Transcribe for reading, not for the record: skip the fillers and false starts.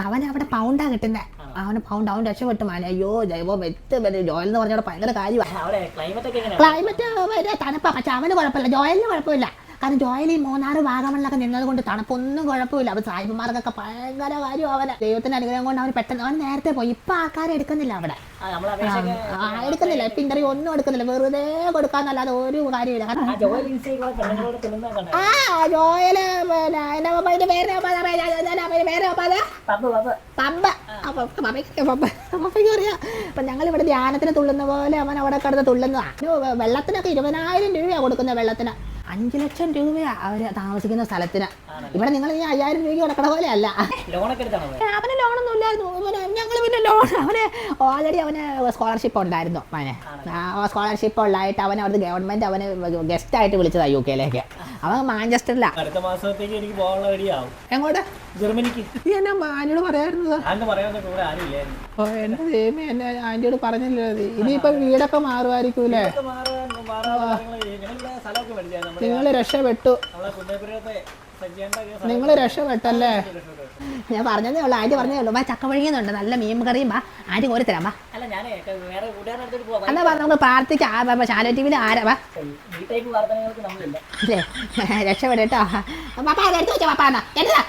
അവൻ അവിടെ പൗണ്ടാ കിട്ടുന്നത്. അവന് പൗണ്ട്, അവൻ രക്ഷപ്പെട്ടു മാനെ. അയ്യോ ജൈവോ വെത്ത് ജോയൽ എന്ന് പറഞ്ഞാൽ ഭയങ്കര കാര്യമാണ്. ക്ലൈമറ്റ് തണുപ്പാ, പക്ഷെ അവന് കുഴപ്പമില്ല, ജോയലിന് കുഴപ്പമില്ല. കാരണം ജോയൽ ഈ മൂന്നാറ് വാഗമണിലൊക്കെ നിന്നത് കൊണ്ട് തണുപ്പൊന്നും കുഴപ്പമില്ല. അവൻ സായിപ്പന്മാർക്കൊക്കെ ഭയങ്കര കാര്യം. അവന് ദൈവത്തിന്റെ അനുഗ്രഹം കൊണ്ട് അവന് പെട്ടെന്ന് അവൻ നേരത്തെ പോയി. ഇപ്പൊ ആൾക്കാരെ എടുക്കുന്നില്ല അവിടെ, എടുക്കുന്നില്ല. ഇപ്പൊ ഇന്റർവ്യൂ ഒന്നും എടുക്കുന്നില്ല, വെറുതെ കൊടുക്കാന്നല്ലാതെ ഒരു കാര്യമില്ല. ജോയല് പമ്പയ്ക്ക് അറിയാം. അപ്പൊ ഞങ്ങൾ ഇവിടെ ധ്യാനത്തിന് തുള്ളുന്ന പോലെ അവൻ അവിടെ കിടന്ന് തുള്ളുന്നതാണ്. വെള്ളത്തിനൊക്കെ 20,000 രൂപയാണ് കൊടുക്കുന്നത്. വെള്ളത്തിന് 5 ലക്ഷം രൂപയാണ് അവര് താമസിക്കുന്ന സ്ഥലത്തിന്. ഇവിടെ നിങ്ങൾ ഈ 5,000 രൂപയ്ക്ക് കിടക്കണ പോലെ അല്ല. അവന് ലോണൊന്നും ഇല്ലായിരുന്നു. ഞങ്ങൾ പിന്നെ ലോൺ, അവന് ഓൾറെഡി അവന് സ്കോളർഷിപ്പ് ഉണ്ടായിരുന്നു. അവന് സ്കോളർഷിപ്പ് ഉള്ളതായിട്ട് അവൻ അവിടുത്തെ ഗവൺമെന്റ് അവന് ഗസ്റ്റ് ആയിട്ട് വിളിച്ചതാണ് UK-ലേക്ക്. അവൻ മാഞ്ചസ്റ്ററിലാണ്. അടുത്ത മാസത്തേക്ക് എനിക്ക് പോകാനുള്ള റെഡിയാവും. എങ്ങോട്ട്? ജർമ്മനിക്ക്. എന്നാ ആന്റിയോട് പറയാറുന്നത്? എന്റെ ദൈവമേ, എന്നെ ആന്റിയോട് പറഞ്ഞില്ലേ? ഇനിയിപ്പം വീടൊക്കെ മാറുമായിരിക്കൂലേ? നിങ്ങൾ രക്ഷപ്പെട്ടു, നിങ്ങൾ രക്ഷപ്പെട്ടല്ലേ? ഞാൻ പറഞ്ഞതേ ഉള്ളൂ, ആന്റി പറഞ്ഞതേ ഉള്ളൂ. ചക്ക വഴിയുന്നുണ്ട്, നല്ല മീൻ കറിയും. ആന്റി കോരി തരാം. എന്നാ പറഞ്ഞ നമുക്ക് പ്രാർത്ഥിക്കാം. ശാലോ TV ആരാ രക്ഷപ്പെട്ടോ? പാപ്പ എടുത്ത് വെച്ചോ. പാപ്പ എന്നാ